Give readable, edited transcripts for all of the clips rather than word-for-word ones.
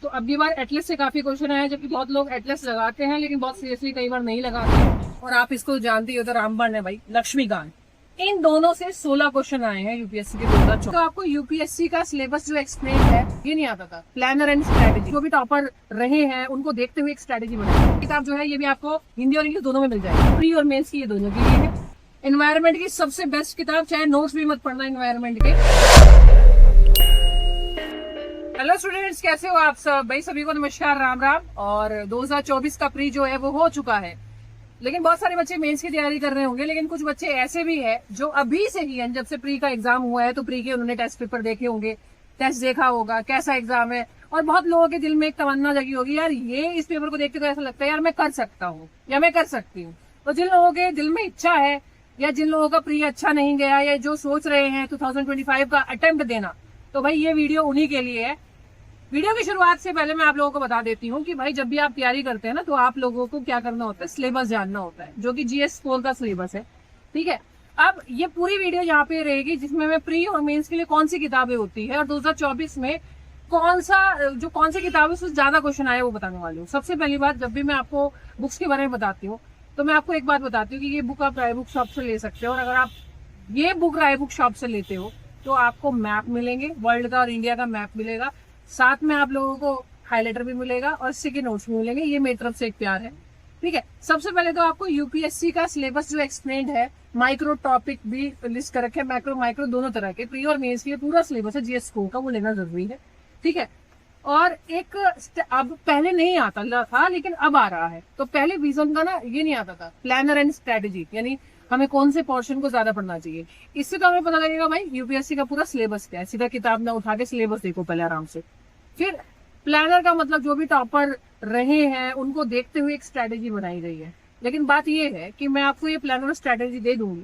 तो अब की बार एटलस से काफी क्वेश्चन आया, जबकि बहुत लोग एटलस लगाते हैं लेकिन बहुत सीरियसली कई बार नहीं लगाते। और आप इसको जानती हो तो रामबन है भाई, लक्ष्मीकांत, इन दोनों से 16 क्वेश्चन आए हैं यूपीएससी के 2024। तो आपको यूपीएससी का सिलेबस जो एक्सप्लेन है ये नहीं आता था, प्लानर एंड स्ट्रेटेजी। जो भी टॉपर रहे हैं उनको देखते हुए एक स्ट्रेटेजी बनाई। किताब जो है ये भी आपको हिंदी और इंग्लिश दोनों में मिल जाएगी, प्री और मेंस की ये दोनों के लिए है। एनवायरमेंट की सबसे बेस्ट किताब, चाहे नोट्स भी मत पढ़ना एनवायरमेंट के। हेलो स्टूडेंट्स, कैसे हो आप सब? भाई सभी को नमस्कार, राम राम। और 2024 का प्री जो है वो हो चुका है, लेकिन बहुत सारे बच्चे मेंस की तैयारी कर रहे होंगे। लेकिन कुछ बच्चे ऐसे भी हैं जो अभी से ही, जब से प्री का एग्जाम हुआ है तो प्री के उन्होंने टेस्ट पेपर देखे होंगे, टेस्ट देखा होगा कैसा एग्जाम है, और बहुत लोगों के दिल में एक तमन्ना जगी होगी, यार ये इस पेपर को देखते तो ऐसा लगता है यार मैं कर सकता हूँ या मैं कर सकती हूँ। तो जिन लोगों के दिल में इच्छा है, या जिन लोगों का प्री अच्छा नहीं गया, या जो सोच रहे हैं 2025 का अटेम्प्ट देना, तो भाई ये वीडियो उन्हीं के लिए है। वीडियो की शुरुआत से पहले मैं आप लोगों को बता देती हूँ कि भाई जब भी आप तैयारी करते हैं ना, तो आप लोगों को क्या करना होता है, सिलेबस जानना होता है, जो कि जीएस स्कूल का सिलेबस है। ठीक है, अब ये पूरी वीडियो यहाँ पे रहेगी जिसमें मैं प्री और मेंस के लिए कौन सी किताबें होती है और 2024 में कौन सी किताबें से ज्यादा क्वेश्चन आए वो बताने वाली हूँ। सबसे पहली बात, जब भी मैं आपको बुक्स के बारे में बताती हूँ तो मैं आपको एक बात बताती हूँ कि ये बुक आप राय बुक शॉप से ले सकते हो, और अगर आप ये बुक राय बुक शॉप से लेते हो तो आपको मैप मिलेंगे, वर्ल्ड का और इंडिया का मैप मिलेगा, साथ में आप लोगों को हाईलाइटर भी मिलेगा और स्टिकी नोट्स भी मिलेंगे। ये मेरी तरफ से एक प्यार है। ठीक है, सबसे पहले तो आपको यूपीएससी का सिलेबस जो एक्सप्लेन्ड है, माइक्रो टॉपिक भी लिस्ट कर रखे, माइक्रो दोनों तरह के, प्री और मेंस के लिए पूरा सिलेबस है जीएस स्कूल का, वो लेना जरूरी है। ठीक है, और एक अब पहले नहीं आता था लेकिन अब आ रहा है। तो पहले विजन का ना ये नहीं आता था, प्लानर एंड स्ट्रेटेजी, यानी हमें कौन से पोर्शन को ज्यादा पढ़ना चाहिए। इससे तो हमें पता लगेगा भाई यूपीएससी का पूरा सिलेबस क्या है। सीधा किताब ना उठा के सिलेबस देखो पहले आराम से। फिर प्लानर का मतलब जो भी टॉपर रहे हैं उनको देखते हुए एक स्ट्रेटेजी बनाई गई है। लेकिन बात ये है कि मैं आपको ये प्लानर स्ट्रेटेजी दे दूंगी,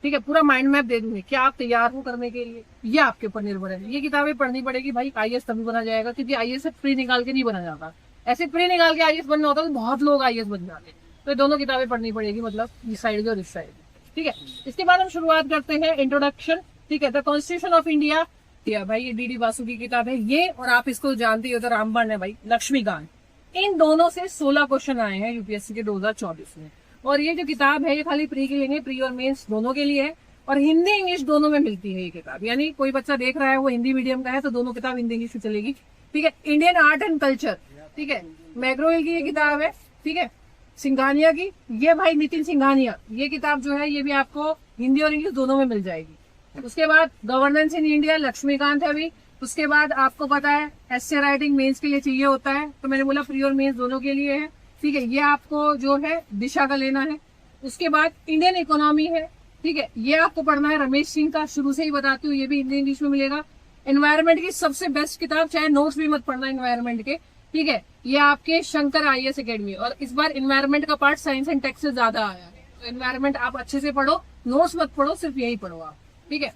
ठीक है, पूरा माइंड मैप दे दूंगी, क्या आप तैयार हो करने के लिए, ये आपके ऊपर निर्भर है। ये किताबें पढ़नी पड़ेगी भाई, आईएएस तभी बना जाएगा, क्योंकि आईएएस से प्री निकाल के नहीं बना जाता। ऐसे प्री निकाल के आईएएस बनना होता तो बहुत लोग आईएएस बन जाते। तो ये दोनों किताबें पढ़नी पड़ेगी, मतलब इस साइड और इस साइड। ठीक है, इसके बाद हम शुरुआत करते हैं इंट्रोडक्शन। ठीक है, द कॉन्स्टिट्यूशन ऑफ इंडिया, भाई ये डीडी बासु की किताब है ये, और आप इसको जानती हो तो रामबन है भाई, लक्ष्मीकांत। इन दोनों से 16 क्वेश्चन आए हैं यूपीएससी के 2024 में। और ये जो किताब है ये खाली प्री के लिए नहीं, प्री और मेंस दोनों के लिए है, और हिंदी इंग्लिश दोनों में मिलती है ये किताब। यानी कोई बच्चा देख रहा है वो हिंदी मीडियम का है तो दोनों किताब हिंदी इंग्लिश में चलेगी। ठीक है, इंडियन आर्ट एंड कल्चर, ठीक है, मैग्रोवेल की ये किताब है। ठीक है, सिंघानिया की, ये भाई नितिन सिंघानिया, ये किताब जो है ये भी आपको हिंदी और इंग्लिश दोनों में मिल जाएगी। उसके बाद गवर्नेंस इन इंडिया, लक्ष्मीकांत है अभी। उसके बाद आपको पता है एस्से राइटिंग मेंस के लिए चाहिए होता है, तो मैंने बोला प्री और मेंस दोनों के लिए है। ठीक है, ये आपको जो है दिशा का लेना है। उसके बाद इंडियन इकोनॉमी है। ठीक है, ये आपको पढ़ना है रमेश सिंह का, शुरू से ही बताती हूँ, ये भी हिंदी इंग्लिश में मिलेगा। एनवायरमेंट की सबसे बेस्ट किताब, चाहे नोट्स भी मत पढ़ना एनवायरमेंट के, ठीक है, ये आपके शंकर आईएएस अकेडमी। और इस बार एनवायरमेंट का पार्ट साइंस एंड टेक से ज्यादा आया है, तो एनवायरमेंट आप अच्छे से पढ़ो, नोट्स मत पढ़ो, सिर्फ यही पढ़ो आप। ठीक है,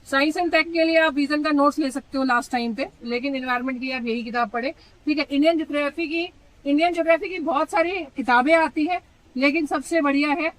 साइंस एंड टेक के लिए आप विजन का नोट्स ले सकते हो लास्ट टाइम पे, लेकिन एनवायरमेंट की आप यही किताब पढ़े। ठीक है, इंडियन ज्योग्राफी की बहुत सारी किताबें आती है, लेकिन सबसे बढ़िया है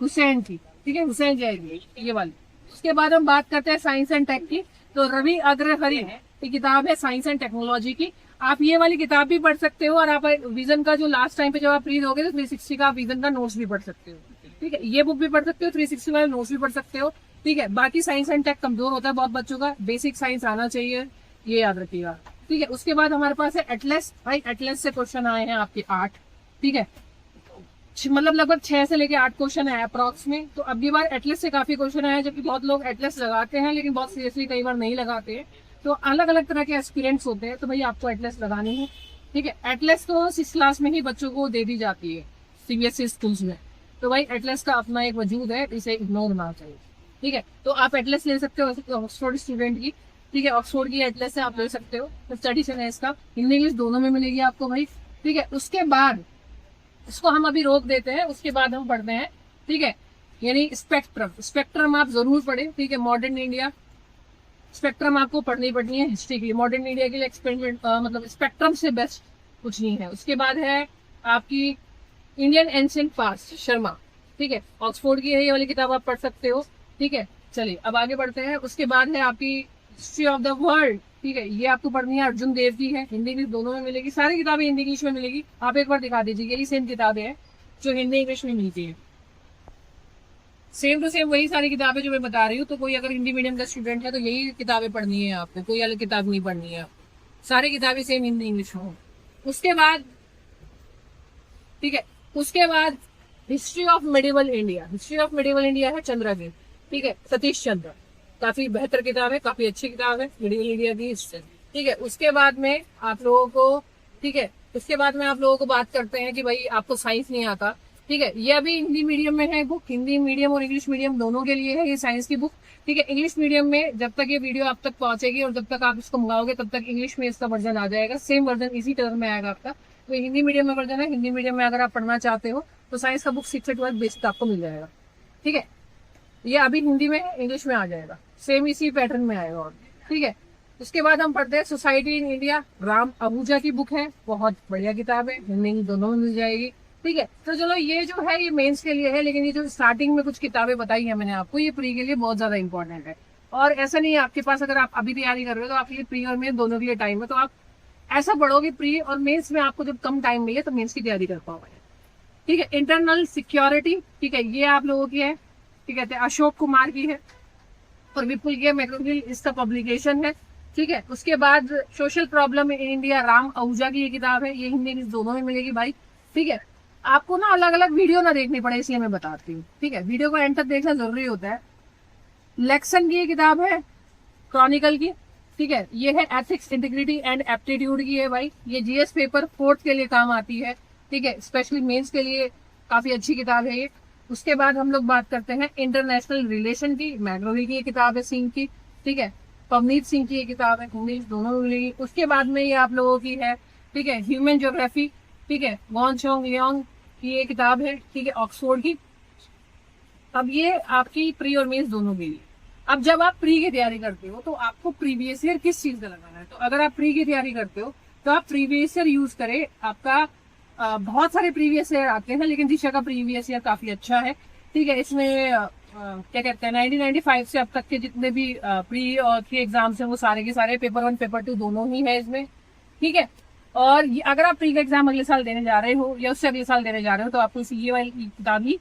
हुसैन की। ठीक है, हुसैन जैदी ये वाली। उसके बाद हम बात करते हैं साइंस एंड टेक की, तो रवि अग्रहरि ये किताब है साइंस एंड टेक्नोलॉजी की। आप ये वाली किताब भी पढ़ सकते हो, और आप विजन का जो लास्ट टाइम पे जब आप प्री दोगे तो 360 का विजन का नोट्स भी पढ़ सकते हो। ठीक है, ये बुक भी पढ़ सकते हो, 360 वाला नोट्स भी पढ़ सकते हो। ठीक है, बाकी साइंस एंड टेक कमजोर होता है बहुत बच्चों का, बेसिक साइंस आना चाहिए, ये याद रखिएगा। ठीक है, उसके बाद हमारे पास है एटलस। भाई एटलस से क्वेश्चन आए हैं आपके 8। ठीक है, मतलब लगभग 6 से लेके 8 क्वेश्चन है अप्रॉक्स में। तो अब की बार एटलस से काफी क्वेश्चन आए, जबकि बहुत लोग एटलस लगाते हैं लेकिन बहुत सीरियसली कई बार नहीं लगाते हैं। तो अलग अलग तरह के एक्सपीरियंस होते हैं, तो भाई आपको एटलस लगानी है। ठीक है, एटलस तो 6 क्लास में ही बच्चों को दे दी जाती है सीबीएसई स्कूल्स में, तो भाई एटलस का अपना एक वजूद है, इसे इग्नोर ना चाहिए। ठीक है, तो आप एटलस ले सकते हो ऑक्सफोर्ड स्टूडेंट की। ठीक है, ऑक्सफोर्ड की एटलस से आप ले सकते हो, स्टडी से है इसका, हिंदी इंग्लिश दोनों में मिलेगी आपको भाई। ठीक है, उसके बाद इसको हम अभी रोक देते हैं, उसके बाद हम पढ़ते हैं। ठीक है, यानी स्पेक्ट्रम आप जरूर पढ़े। ठीक है, मॉडर्न इंडिया स्पेक्ट्रम आपको पढ़नी है हिस्ट्री के लिए, मॉडर्न इंडिया के लिए एक्सपेरिमेंट मतलब स्पेक्ट्रम से बेस्ट कुछ नहीं है। उसके बाद है आपकी इंडियन एंशिएंट पास्ट, शर्मा। ठीक है, ऑक्सफोर्ड की है ये वाली किताब, आप पढ़ सकते हो। ठीक है, चलिए अब आगे बढ़ते हैं। उसके बाद है आपकी हिस्ट्री ऑफ द वर्ल्ड, ठीक है, ये आपको पढ़नी है, अर्जुन देव की है, हिंदी इंग्लिश दोनों में मिलेगी, सारी किताबें हिंदी इंग्लिश में मिलेगी। आप एक बार दिखा दीजिए, यही सेम किताबें हैं जो हिंदी इंग्लिश में मिलती है, सेम टू सेम वही सारी किताबें जो मैं बता रही हूँ। तो कोई अगर हिंदी मीडियम का स्टूडेंट है तो यही किताबें पढ़नी है आपको, कोई अलग किताब नहीं पढ़नी है, सारी किताबें सेम हिंदी इंग्लिश में हो। उसके बाद ठीक है, उसके बाद history of medieval India, history of medieval India है चंद्रा की, ठीक है, सतीश चंद्र, काफी बेहतर किताब है, काफी अच्छी किताब है मेडिवल इंडिया की हिस्ट्री, ठीक है। उसके बाद में आप लोगों को, ठीक है, उसके बाद में आप लोगों को बात करते हैं कि भाई आपको साइंस नहीं आता, ठीक है, ये अभी हिंदी मीडियम में है बुक, हिंदी मीडियम और इंग्लिश मीडियम दोनों के लिए है ये साइंस की बुक, ठीक है। इंग्लिश मीडियम में जब तक ये वीडियो आप तक पहुंचेगी और जब तक आप इसको मंगाओगे तब तक इंग्लिश में इसका वर्जन आ जाएगा, सेम वर्जन इसी टर्म में आएगा आपका। तो हिंदी मीडियम में वर्जन है, हिंदी मीडियम में अगर आप पढ़ना चाहते हो तो साइंस का बुक 6 से 12 बेसिक आपको मिल जाएगा, ठीक है। ये अभी हिंदी में है, इंग्लिश में आ जाएगा, सेम इसी पैटर्न में आएगा, और ठीक है। उसके बाद हम पढ़ते हैं society in India, Ram Ahuja की बुक है, बहुत बढ़िया किताब है, हिंदी दोनों में मिल जाएगी, ठीक है। तो चलो ये जो है ये मेंस के लिए है, लेकिन ये जो स्टार्टिंग में कुछ किताबें बताई है मैंने आपको, ये प्री के लिए बहुत ज्यादा इंपॉर्टेंट है। और ऐसा नहीं है आपके पास, अगर आप अभी तैयारी कर रहे हो तो आपके लिए प्री और मेन दोनों के लिए टाइम है, तो आप ऐसा पढ़ोगे प्री और मेंस में आपको जब कम टाइम मिले तो मेंस की तैयारी कर पाओगे, ठीक है। इंटरनल सिक्योरिटी, ठीक है, ये आप लोगों की है, ठीक है, अशोक कुमार की है और विपुल की है, मैक्रोगिल इसका पब्लिकेशन है, ठीक है। उसके बाद social problem in India, Ram Ahuja की ये किताब है, ये हिंदी इंग्लिश दोनों में मिलेगी भाई, ठीक है। आपको ना अलग अलग वीडियो ना देखनी पड़े इसलिए मैं बताती हूँ, ठीक है, वीडियो को एंड तक देखना जरूरी होता है। लेक्सन की ये किताब है, क्रॉनिकल की, ठीक है, ये है एथिक्स इंटीग्रिटी एंड एप्टीट्यूड की है भाई, ये जीएस पेपर 4th के लिए काम आती है, ठीक है, स्पेशली मेंस के लिए काफी अच्छी किताब है ये। उसके बाद हम लोग बात करते हैं इंटरनेशनल रिलेशन की, मैग्रोवी की ये किताब है सिंह की, ठीक है, पवनीत सिंह की ये किताब है, इंग्लिश दोनों में मिलेगी। उसके बाद में ये आप लोगों की है, ठीक है, ह्यूमन ज्योग्राफी, ठीक है, वॉन चोंग लियोंग की ये किताब है, ठीक है, ऑक्सफोर्ड की। अब ये आपकी प्री और मेंस दोनों के लिए। अब जब आप प्री की तैयारी करते हो तो आपको प्रीवियस ईयर किस चीज का लगाना है, तो अगर आप प्री की तैयारी करते हो तो आप प्रीवियस ईयर यूज करें। आपका बहुत सारे प्रीवियस ईयर आते हैं, लेकिन दिशा का प्रीवियस ईयर काफी अच्छा है, ठीक है। इसमें क्या कहते हैं 1995 से अब तक के जितने भी प्री और 3 एग्जाम्स हैं वो सारे के सारे पेपर 1 पेपर 2 दोनों ही है इसमें, ठीक है। और अगर आप प्री का एग्जाम अगले साल देने जा रहे हो या उससे अगले साल देने जा रहे हो तो आपको ये वाली किताब ही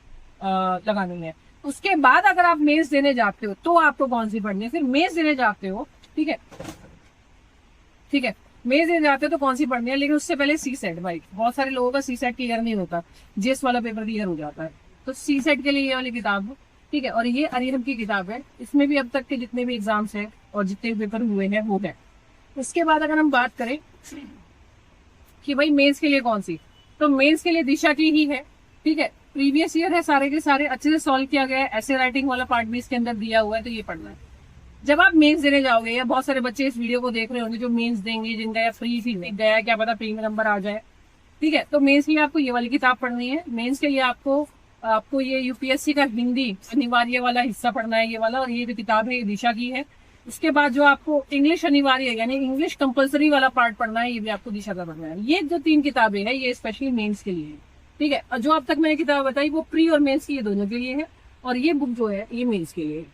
लगानी है। उसके बाद अगर आप मेंस देने जाते हो तो आपको कौन सी पढ़नी है, फिर मेंस देने जाते हो, ठीक है, ठीक है, मेंस देने जाते हो तो कौन सी पढ़नी है, लेकिन उससे पहले सी सेट भाई, बहुत सारे लोगों का सी सेट क्लियर नहीं होता, जीएस वाला पेपर क्लियर हो जाता है, तो सी सेट के लिए ये वाली किताब हो, ठीक है। और ये अरिहंत की किताब है, इसमें भी अब तक के जितने भी एग्जाम्स हैं और जितने भी पेपर हुए हैं वो है। उसके बाद अगर हम बात करें कि भाई मेंस के लिए कौन सी, तो मेंस के लिए दिशा की ही है, ठीक है, प्रीवियस ईयर है, सारे के सारे अच्छे से सॉल्व किया गया है, ऐसे राइटिंग वाला पार्ट भी इसके अंदर दिया हुआ है, तो ये पढ़ना है। जब आप मेंस देने जाओगे, या बहुत सारे बच्चे इस वीडियो को देख रहे होंगे जो मेंस देंगे, जिनका या फ्री फी गया, क्या पता प्री में नंबर आ जाए, ठीक है, तो मेंस के लिए आपको ये वाली किताब पढ़नी है। मेंस के लिए आपको ये यूपीएससी का हिंदी अनिवार्य वाला हिस्सा पढ़ना है, ये वाला, और ये जो किताब है ये दिशा की है। उसके बाद जो आपको इंग्लिश अनिवार्य है, यानी इंग्लिश कंपलसरी वाला पार्ट पढ़ना है, ये भी आपको दिशा का पढ़ना है। ये जो 3 किताबें हैं ये स्पेशली मेंस के लिए है, ठीक है। और जो अब तक मैंने किताब बताई वो प्री और मेंस की ये दोनों के लिए है, और ये बुक जो है ये मेंस के लिए है।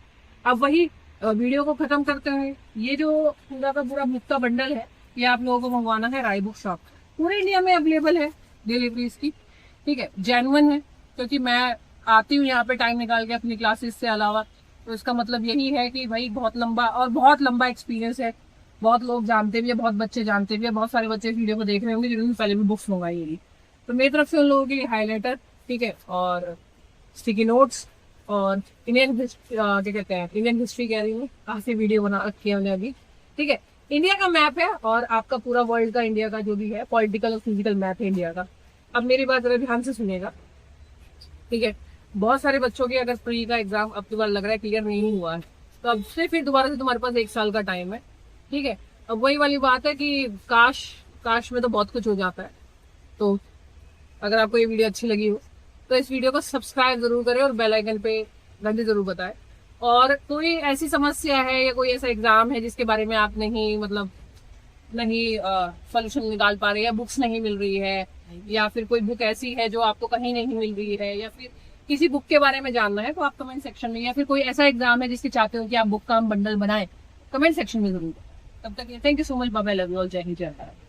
अब वही वीडियो को खत्म करते हैं, ये जो पूरा का पूरा बुक का बंडल है ये आप लोगों को मंगवाना है राय बुक शॉप, पूरे इंडिया में अवेलेबल है डिलीवरी इसकी, ठीक है, जेन्युइन है, क्योंकि मैं आती हूँ यहाँ पे टाइम निकाल के अपनी क्लासेस से अलावा, तो इसका मतलब यही है कि भाई बहुत लंबा एक्सपीरियंस है, बहुत लोग जानते भी है, बहुत बच्चे जानते भी है, बहुत सारे बच्चे इस वीडियो को देख रहे होंगे जिन्होंने पहले भी बुक्स मंगाई होगी, तो मेरी तरफ से उन लोगों के लिए हाईलाइटर, ठीक है, और स्टिकी नोट्स और इंडियन हिस्ट्री कह रही हूँ, काफी वीडियो बना रखी है हमने अभी, ठीक है। इंडिया का मैप है और आपका पूरा वर्ल्ड का इंडिया का जो भी है पॉलिटिकल और फिजिकल मैप है इंडिया का। अब मेरी बात जरा ध्यान से सुनिएगा, ठीक है। बहुत सारे बच्चों के अगर प्री का एग्जाम अब की बार लग रहा है क्लियर नहीं हुआ है, तो अब से फिर दोबारा से तुम्हारे पास 1 साल का टाइम है, ठीक है। अब वही वाली बात है कि काश में तो बहुत कुछ हो जाता है। तो अगर आपको ये वीडियो अच्छी लगी हो तो इस वीडियो को सब्सक्राइब जरूर करें और बेल आइकन पे घंटे जरूर बताएं। और कोई ऐसी समस्या है या कोई ऐसा एग्जाम है जिसके बारे में आप नहीं सोल्यूशन निकाल पा रहे, या बुक्स नहीं मिल रही है, या फिर कोई बुक ऐसी है जो आपको कहीं नहीं मिल रही है, या फिर किसी बुक के बारे में जानना है, तो आप कमेंट सेक्शन में, या फिर कोई ऐसा एग्जाम है जिसके चाहते हो कि आप बुक का बंडल बनाएं, कमेंट सेक्शन में जरूर तब तक thank you so much, bye bye, love you all, जय हिंद जय भारत।